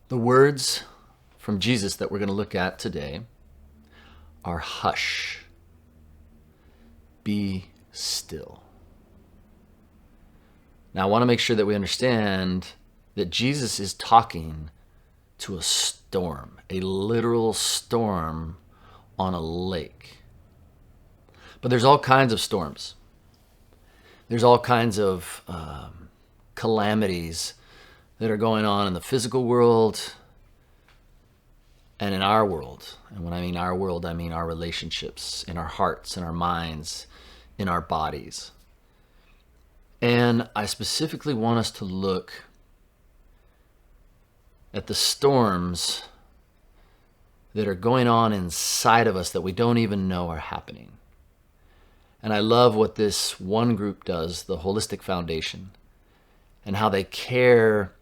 The words from Jesus that we're going to look at today are hush, be still. Now, I want to make sure that we understand that Jesus is talking to a storm, a literal storm on a lake. But there's all kinds of storms. There's all kinds of calamities that are going on in the physical world and in our world. And when I mean our world, I mean our relationships, in our hearts, in our minds, in our bodies. And I specifically want us to look at the storms that are going on inside of us that we don't even know are happening. And I love what this one group does, the Holistic Foundation, and how they care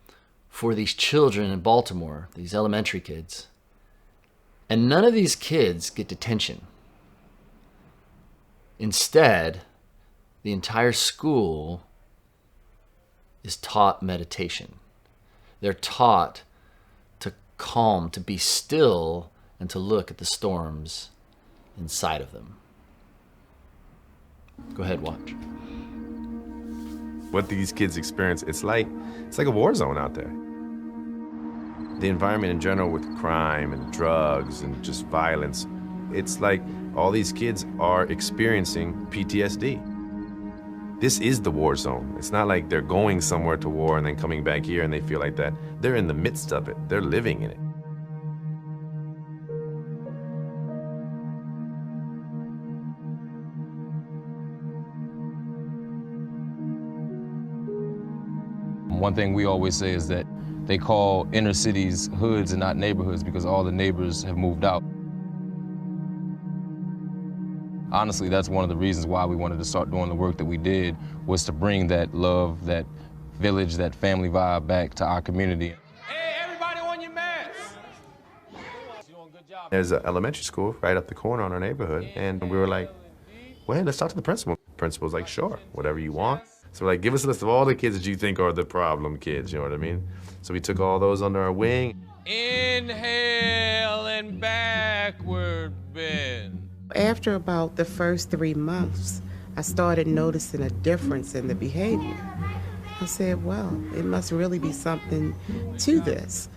for these children in Baltimore, these elementary kids. And none of these kids get detention. Instead, the entire school is taught meditation. They're taught to calm, to be still, and to look at the storms inside of them. Go ahead, watch. What these kids experience, it's like a war zone out there. The environment in general with crime and drugs and just violence, it's like all these kids are experiencing PTSD. This is the war zone. It's not like they're going somewhere to war and then coming back here and they feel like that. They're in the midst of it. They're living in it. One thing we always say is that they call inner cities hoods and not neighborhoods because all the neighbors have moved out. Honestly, that's one of the reasons why we wanted to start doing the work that we did, was to bring that love, that village, that family vibe back to our community. Hey, everybody on your masks! There's an elementary school right up the corner in our neighborhood, and we were like, well, let's talk to the principal. The principal's like, sure, whatever you want. So we're like, give us a list of all the kids that you think are the problem kids, you know what I mean? So we took all those under our wing. Inhale and backward bend. After about the first 3 months, I started noticing a difference in the behavior. I said, well, it must really be something to this.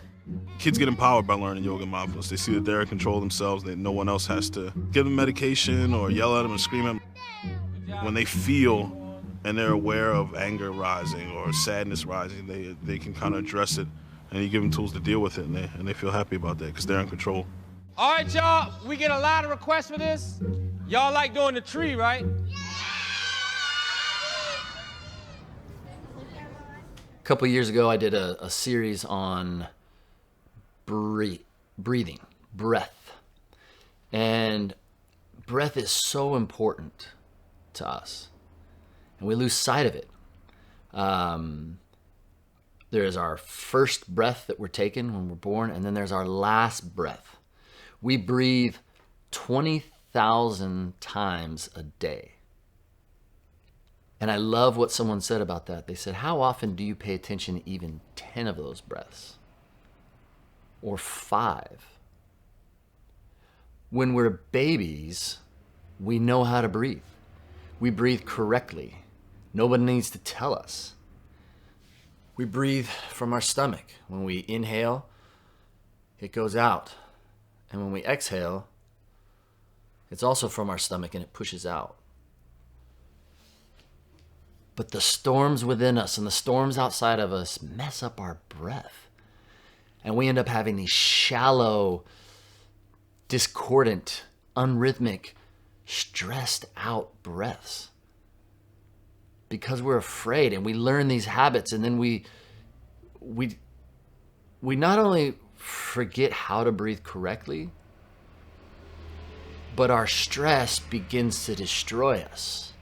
Kids get empowered by learning yoga and mindfulness. They see that they're in control of themselves, that no one else has to give them medication or yell at them and scream at them. When they feel and they're aware of anger rising or sadness rising, they can kind of address it, and you give them tools to deal with it, and they feel happy about that because they're in control. All right, y'all, we get a lot of requests for this. Y'all like doing the tree, right? A couple years ago, I did a series on breathing, breath. And breath is so important to us, and we lose sight of it. There is our first breath that we're taking when we're born, and then there's our last breath. We breathe 20,000 times a day. And I love what someone said about that. They said, how often do you pay attention to even 10 of those breaths? Or 5? When we're babies, we know how to breathe. We breathe correctly. Nobody needs to tell us. We breathe from our stomach. When we inhale, it goes out. And when we exhale, it's also from our stomach and it pushes out. But the storms within us and the storms outside of us mess up our breath. And we end up having these shallow, discordant, unrhythmic, stressed out breaths. Because we're afraid, and we learn these habits, and then we not only forget how to breathe correctly, but our stress begins to destroy us.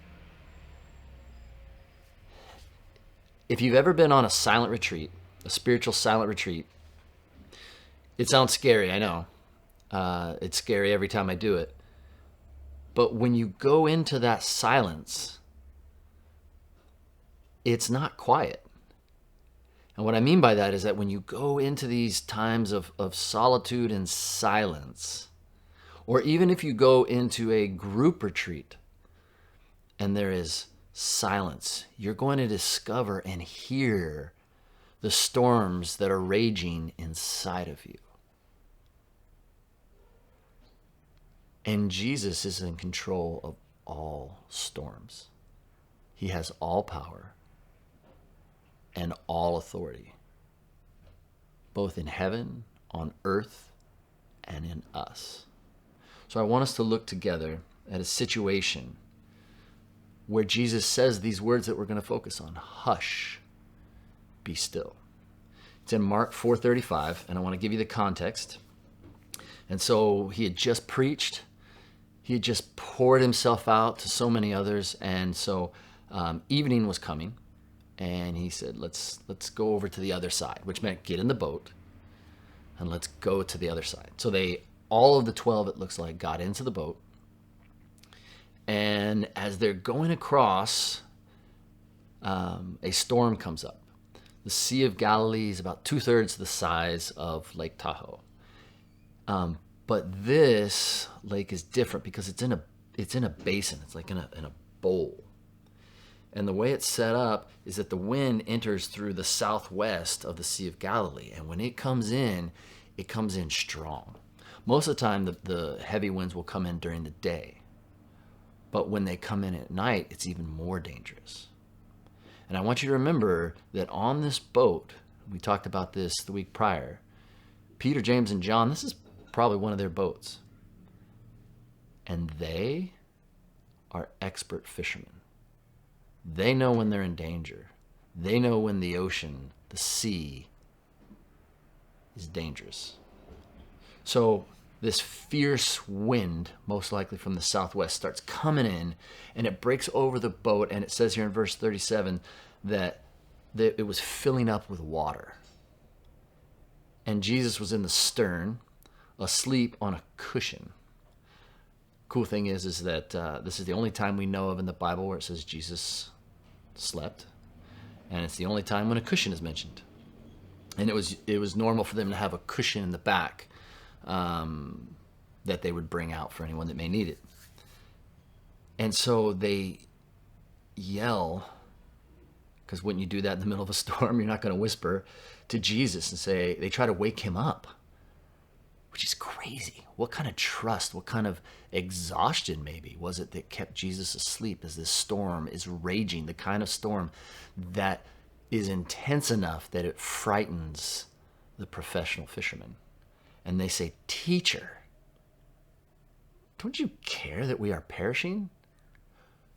If you've ever been on a silent retreat, a spiritual silent retreat, it sounds scary, I know. It's scary every time I do it. But when you go into that silence, it's not quiet. And what I mean by that is that when you go into these times of solitude and silence, or even if you go into a group retreat and there is silence, you're going to discover and hear the storms that are raging inside of you. And Jesus is in control of all storms. He has all power and all authority, both in heaven, on earth, and in us. So I want us to look together at a situation where Jesus says these words that we're going to focus on. Hush, be still. It's in Mark 4:35, and I want to give you the context. And so he had just preached. He had just poured himself out to so many others, and so evening was coming, and he said, let's go over to the other side, which meant get in the boat, and let's go to the other side. So all of the 12, it looks like, got into the boat, and as they're going across, a storm comes up. The Sea of Galilee is about 2/3 the size of Lake Tahoe. But this lake is different because it's in a basin. It's like in a bowl. And the way it's set up is that the wind enters through the southwest of the Sea of Galilee. And when it comes in strong. Most of the time, the heavy winds will come in during the day. But when they come in at night, it's even more dangerous. And I want you to remember that on this boat, we talked about this the week prior, Peter, James, and John, this is probably one of their boats. And they are expert fishermen. They know when they're in danger. They know when the ocean, the sea, is dangerous. So this fierce wind, most likely from the southwest, starts coming in, and it breaks over the boat, and it says here in verse 37 that it was filling up with water. And Jesus was in the stern, asleep on a cushion. Cool thing is that this is the only time we know of in the Bible where it says Jesus slept, and it's the only time when a cushion is mentioned. And it was normal for them to have a cushion in the back that they would bring out for anyone that may need it. And so they yell, because when you do that in the middle of a storm, you're not going to whisper to Jesus and say, they try to wake him up, which is crazy. What kind of trust, what kind of exhaustion maybe was it that kept Jesus asleep as this storm is raging, the kind of storm that is intense enough that it frightens the professional fishermen. And they say, "Teacher, don't you care that we are perishing?"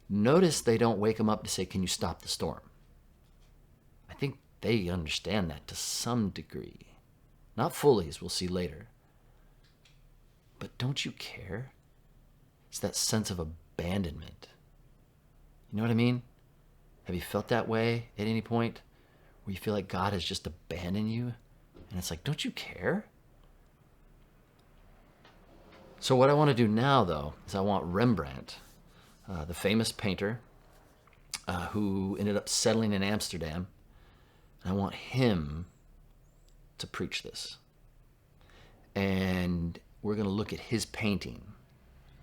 Notice they don't wake him up to say, "Can you stop the storm?" I think they understand that to some degree. Not fully, as we'll see later. But don't you care? It's that sense of abandonment. You know what I mean? Have you felt that way at any point? Where you feel like God has just abandoned you? And it's like, don't you care? So what I want to do now, though, is I want Rembrandt, the famous painter who ended up settling in Amsterdam, and I want him to preach this. And we're going to look at his painting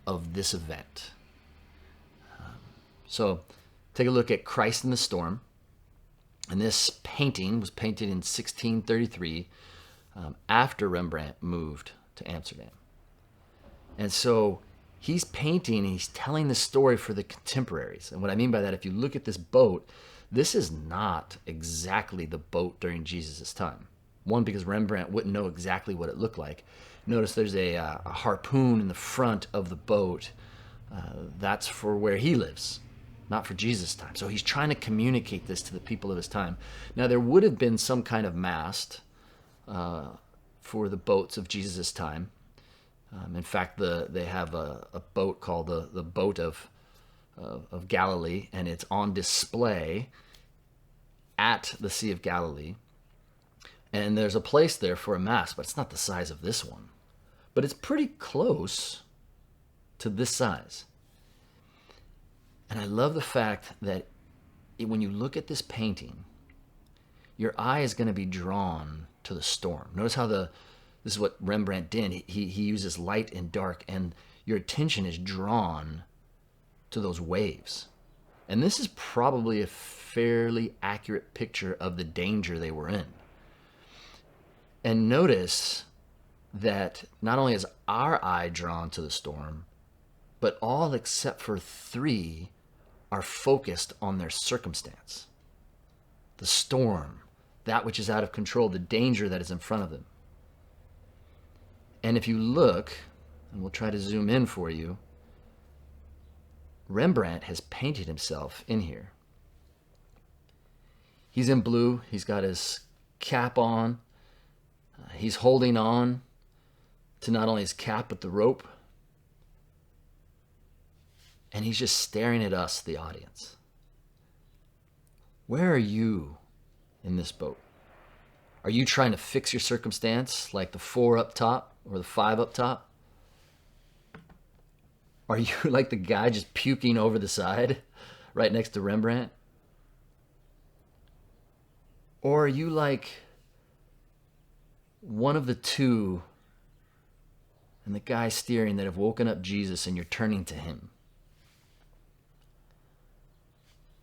of this event. So take a look at Christ in the Storm. And this painting was painted in 1633 after Rembrandt moved to Amsterdam. And so he's painting, he's telling the story for the contemporaries. And what I mean by that, if you look at this boat, this is not exactly the boat during Jesus' time. One, because Rembrandt wouldn't know exactly what it looked like. Notice there's a harpoon in the front of the boat. That's for where he lives, not for Jesus' time. So he's trying to communicate this to the people of his time. Now, there would have been some kind of mast for the boats of Jesus' time. In fact, they have a boat called the Boat of Galilee, and it's on display at the Sea of Galilee. And there's a place there for a mast, but it's not the size of this one. But it's pretty close to this size. And I love the fact that when you look at this painting, your eye is going to be drawn to the storm. Notice how this is what Rembrandt did. He uses light and dark, and your attention is drawn to those waves. And this is probably a fairly accurate picture of the danger they were in. And notice that not only is our eye drawn to the storm, but all except for 3 are focused on their circumstance. The storm, that which is out of control, the danger that is in front of them. And if you look, and we'll try to zoom in for you, Rembrandt has painted himself in here. He's in blue, he's got his cap on, he's holding on to not only his cap but the rope, and he's just staring at us, the audience. Where are you in this boat? Are you trying to fix your circumstance like the 4 up top or the 5 up top? Are you like the guy just puking over the side right next to Rembrandt? Or are you like one of the 2 and the guy steering that have woken up Jesus and you're turning to him?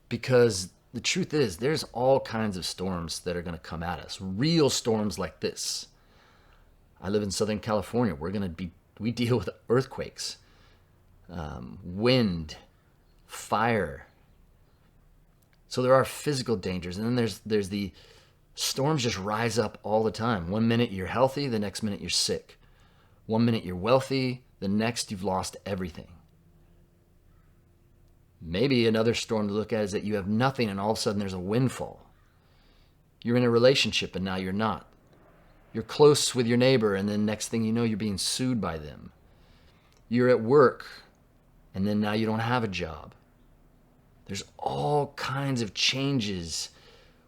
Because the truth is, there's all kinds of storms that are going to come at us. Real storms like this. I live in Southern California. We deal with earthquakes, wind, fire. So there are physical dangers. And then there's the storms just rise up all the time. One minute you're healthy, the next minute you're sick. One minute you're wealthy, the next you've lost everything. Maybe another storm to look at is that you have nothing and all of a sudden there's a windfall. You're in a relationship and now you're not. You're close with your neighbor and then next thing you know you're being sued by them. You're at work and then now you don't have a job. There's all kinds of changes.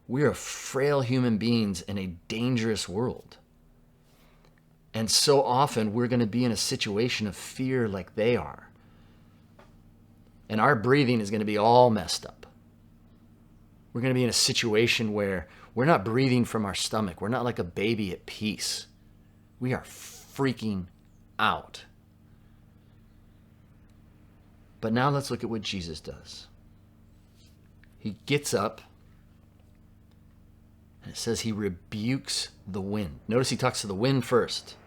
We are frail human beings in a dangerous world. And so often we're going to be in a situation of fear like they are. And our breathing is going to be all messed up. We're going to be in a situation where we're not breathing from our stomach. We're not like a baby at peace. We are freaking out. But now let's look at what Jesus does. He gets up, and it says he rebukes the wind. Notice he talks to the wind first.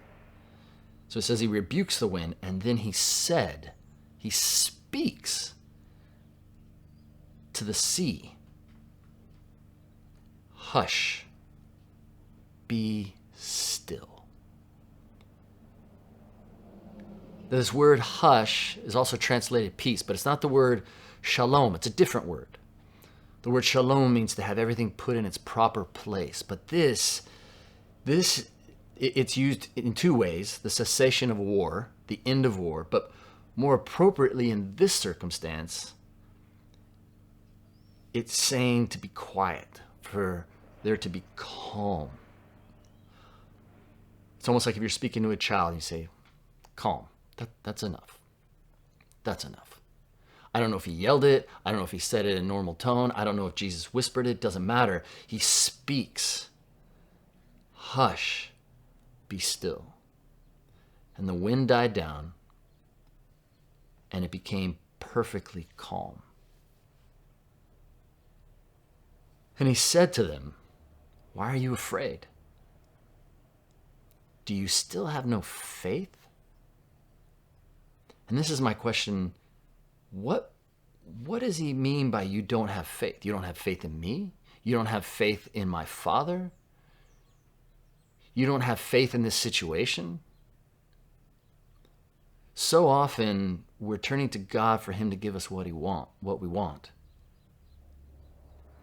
So it says he rebukes the wind, and then he speaks to the sea. Hush, be still. This word hush is also translated peace, but it's not the word shalom. It's a different word. The word shalom means to have everything put in its proper place. But it's used in 2 ways: the cessation of war, the end of war, but more appropriately in this circumstance, it's saying to be quiet, for there to be calm. It's almost like if you're speaking to a child and you say, calm, that's enough. That's enough. I don't know if he yelled it. I don't know if he said it in normal tone. I don't know if Jesus whispered it. Doesn't matter. He speaks. Hush, be still. And the wind died down, and it became perfectly calm. And he said to them, why are you afraid? Do you still have no faith? And this is my question. What does he mean by you don't have faith? You don't have faith in me? You don't have faith in my Father? You don't have faith in this situation? So often we're turning to God for him to give us what we want.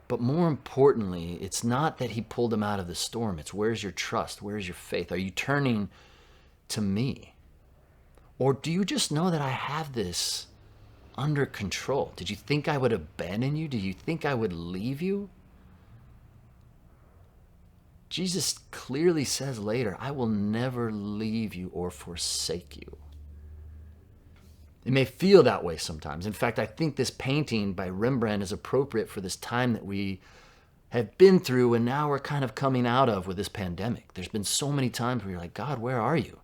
But more importantly, it's not that he pulled him out of the storm. It's where's your trust? Where's your faith? Are you turning to me? Or do you just know that I have this under control? Did you think I would abandon you? Do you think I would leave you? Jesus clearly says later, I will never leave you or forsake you. It may feel that way sometimes. In fact, I think this painting by Rembrandt is appropriate for this time that we have been through and now we're kind of coming out of with this pandemic. There's been so many times where you're like, God, where are you?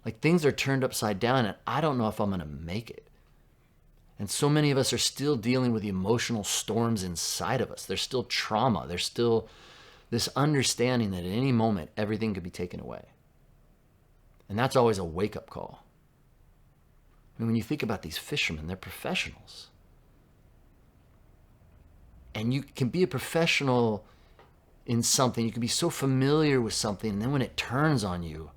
Like things are turned upside down and I don't know if I'm going to make it. And so many of us are still dealing with the emotional storms inside of us. There's still trauma. There's still this understanding that at any moment, everything could be taken away. And that's always a wake-up call. I mean, when you think about these fishermen, they're professionals. And you can be a professional in something. You can be so familiar with something, and then when it turns on you,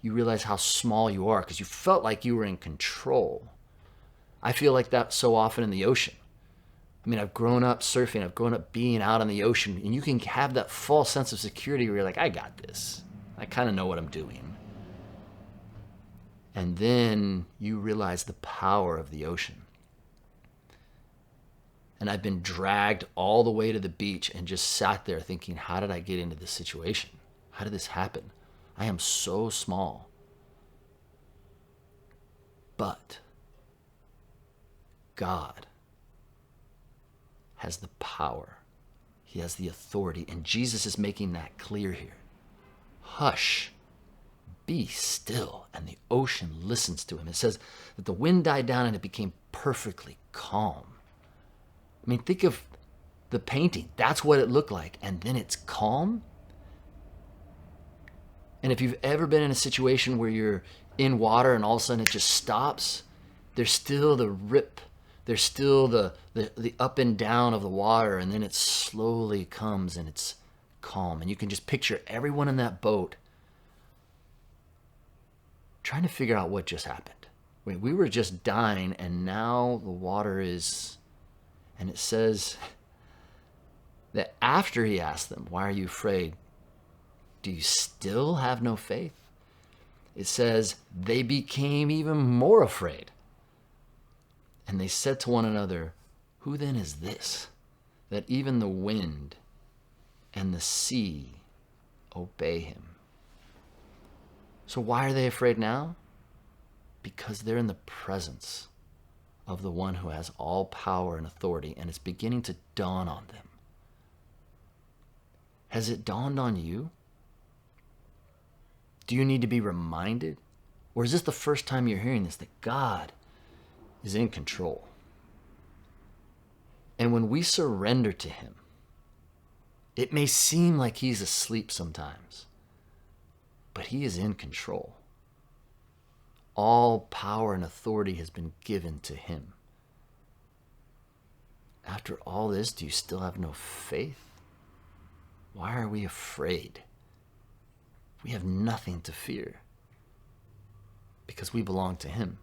you realize how small you are because you felt like you were in control. I feel like that so often in the ocean. I mean, I've grown up surfing. I've grown up being out on the ocean, and you can have that false sense of security where you're like, I got this. I kind of know what I'm doing. And then you realize the power of the ocean. And I've been dragged all the way to the beach and just sat there thinking, how did I get into this situation? How did this happen? I am so small. But God has the power. He has the authority. And Jesus is making that clear here. Hush. Be still. And the ocean listens to him. It says that the wind died down and it became perfectly calm. I mean, think of the painting. That's what it looked like. And then it's calm. And if you've ever been in a situation where you're in water and all of a sudden it just stops, there's still the rip. There's still the up and down of the water. And then it slowly comes and it's calm. And you can just picture everyone in that boat trying to figure out what just happened. Wait, we were just dying and now the water is... And it says that after he asked them, why are you afraid? Do you still have no faith? It says they became even more afraid. And they said to one another, who then is this, that even the wind and the sea obey him? So why are they afraid now? Because they're in the presence of the one who has all power and authority, and it's beginning to dawn on them. Has it dawned on you? Do you need to be reminded? Or is this the first time you're hearing this, that God is in control? And when we surrender to him, it may seem like he's asleep sometimes, but he is in control. All power and authority has been given to him. After all this, do you still have no faith? Why are we afraid? We have nothing to fear because we belong to him.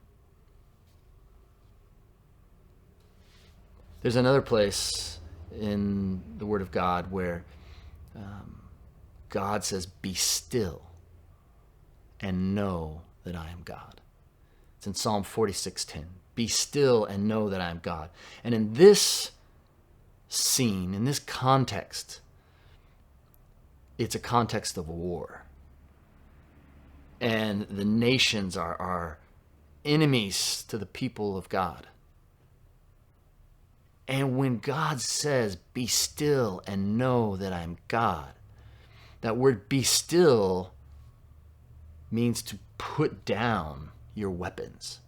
There's another place in the Word of God where God says, be still and know that I am God. It's in Psalm 46:10. Be still and know that I am God. And in this scene, in this context, it's a context of war. And the nations are enemies to the people of God. And when God says, be still and know that I am God, that word be still means to put down your weapons.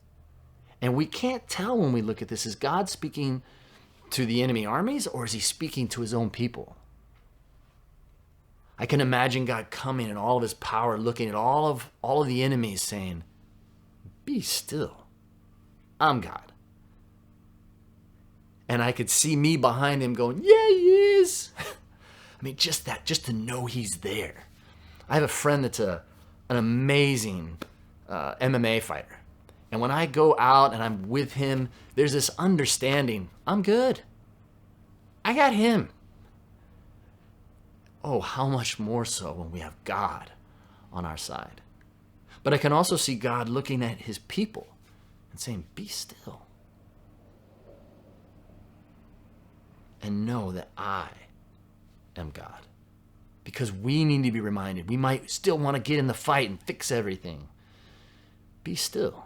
And we can't tell when we look at this, is God speaking to the enemy armies or is he speaking to his own people? I can imagine God coming in all of his power, looking at all of the enemies saying, be still. I'm God. And I could see me behind him going, yeah, he is. I mean, just to know he's there. I have a friend that's an amazing MMA fighter. And when I go out and I'm with him, there's this understanding, I'm good. I got him. Oh, how much more so when we have God on our side. But I can also see God looking at his people and saying, be still. And know that I am God. Because we need to be reminded. We might still want to get in the fight and fix everything. Be still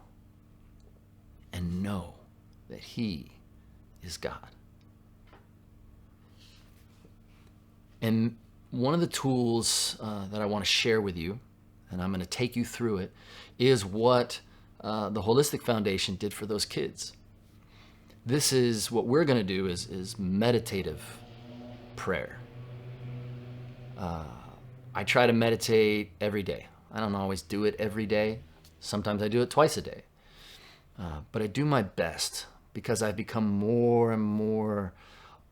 and know that he is God. And one of the tools that I want to share with you, and I'm going to take you through it, is what the Holistic Foundation did for those kids. This is what we're going to do is meditative prayer. I try to meditate every day. I don't always do it every day. Sometimes I do it twice a day. But I do my best because I've become more and more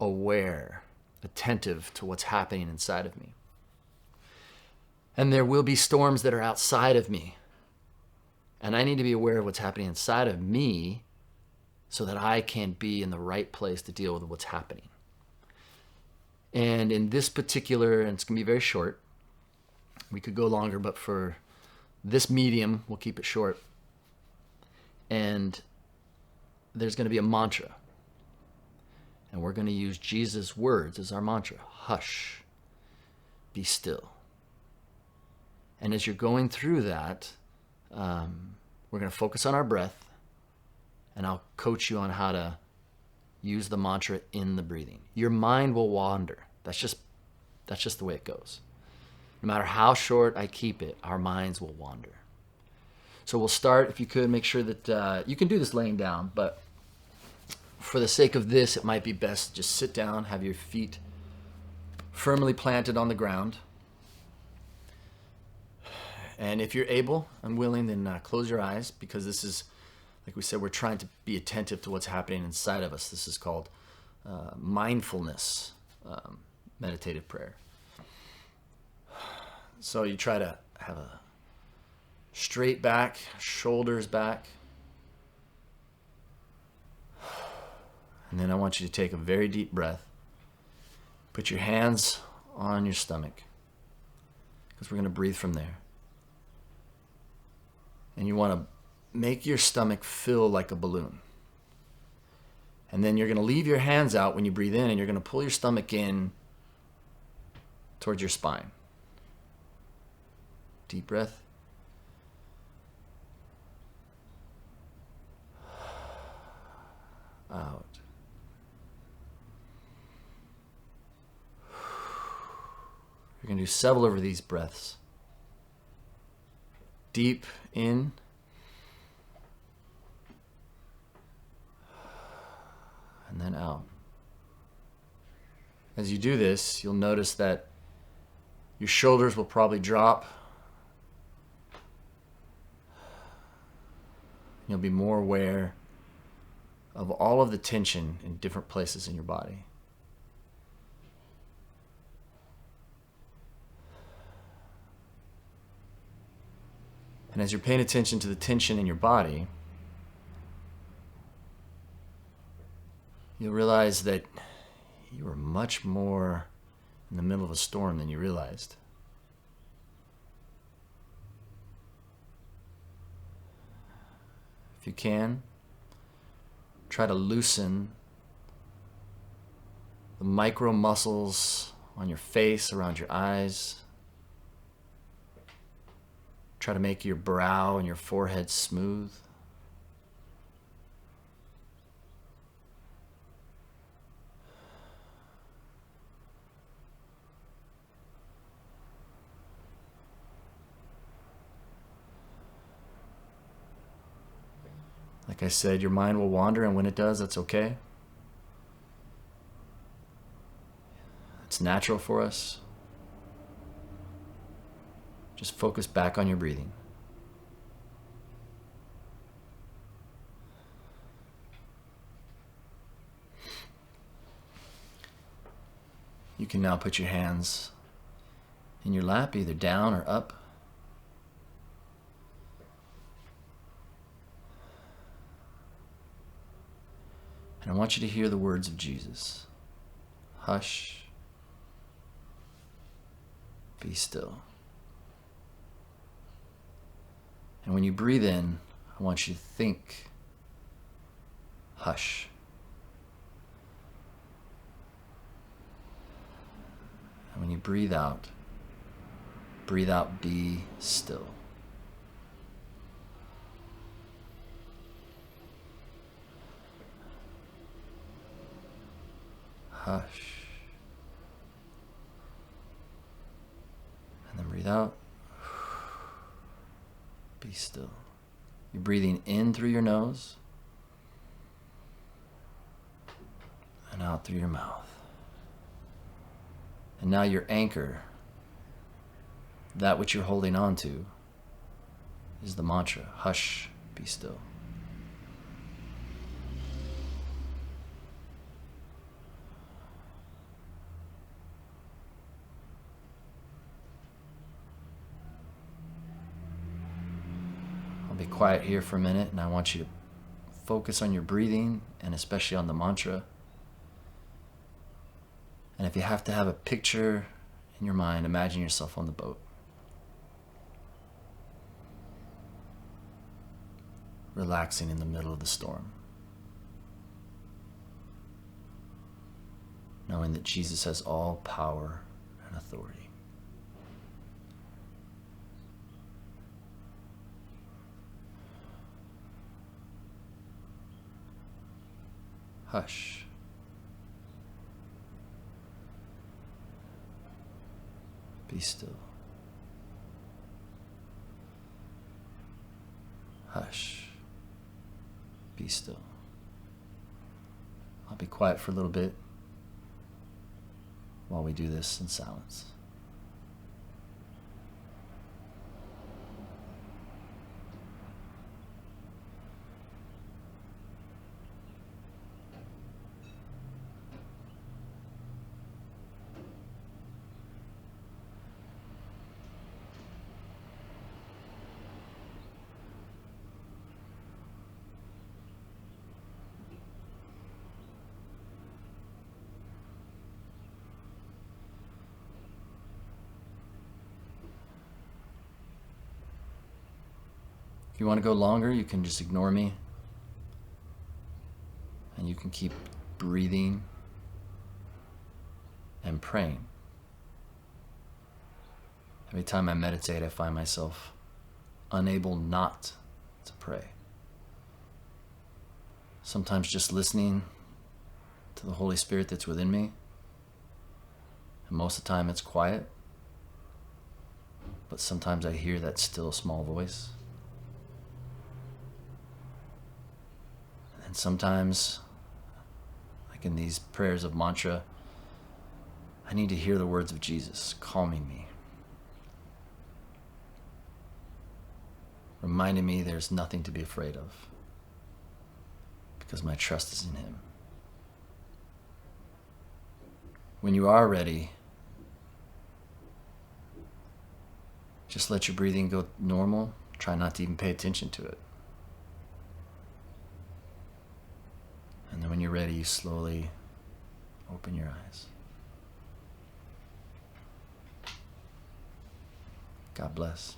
aware, attentive to what's happening inside of me. And there will be storms that are outside of me. And I need to be aware of what's happening inside of me so that I can be in the right place to deal with what's happening. And in this particular, and it's going to be very short, we could go longer, but for this medium, we'll keep it short. And there's going to be a mantra. And we're going to use Jesus' words as our mantra. Hush. Be still. And as you're going through that, we're going to focus on our breath. And I'll coach you on how to use the mantra in the breathing. Your mind will wander. That's just the way it goes. No matter how short I keep it, our minds will wander. So we'll start, if you could, make sure that you can do this laying down, but for the sake of this, it might be best just sit down, have your feet firmly planted on the ground. And if you're able and willing, then close your eyes, because this is, like we said, we're trying to be attentive to what's happening inside of us. This is called mindfulness, meditative prayer. So you try to have a straight back, shoulders back. And then I want you to take a very deep breath. Put your hands on your stomach, because we're going to breathe from there. And you want to make your stomach fill like a balloon. And then you're going to leave your hands out when you breathe in, and you're going to pull your stomach in towards your spine. Deep breath. Out. You're going to do several of these breaths. Deep in. And then out. As you do this, you'll notice that your shoulders will probably drop. You'll be more aware of all of the tension in different places in your body. And as you're paying attention to the tension in your body, you'll realize that you are much more in the middle of a storm than you realized. If you can, try to loosen the micro muscles on your face, around your eyes. Try to make your brow and your forehead smooth. Like I said, your mind will wander, and when it does, that's okay. It's natural for us. Just focus back on your breathing. You can now put your hands in your lap, either down or up. And I want you to hear the words of Jesus. Hush. Be still. And when you breathe in, I want you to think, hush. And when you breathe out, be still. Hush. Breathe out. Be still. You're breathing in through your nose and out through your mouth. And now your anchor, that which you're holding on to, is the mantra, hush, be still. I'll be quiet here for a minute, and I want you to focus on your breathing and especially on the mantra. And if you have to have a picture in your mind, imagine yourself on the boat. Relaxing in the middle of the storm. Knowing that Jesus has all power and authority. Hush. Be still. Hush. Be still. I'll be quiet for a little bit while we do this in silence. If you want to go longer, you can just ignore me. And you can keep breathing and praying. Every time I meditate, I find myself unable not to pray. Sometimes just listening to the Holy Spirit that's within me. And most of the time it's quiet. But sometimes I hear that still small voice. And sometimes, like in these prayers of mantra, I need to hear the words of Jesus calming me, reminding me there's nothing to be afraid of because my trust is in Him. When you are ready, just let your breathing go normal. Try not to even pay attention to it. And then when you're ready, you slowly open your eyes. God bless.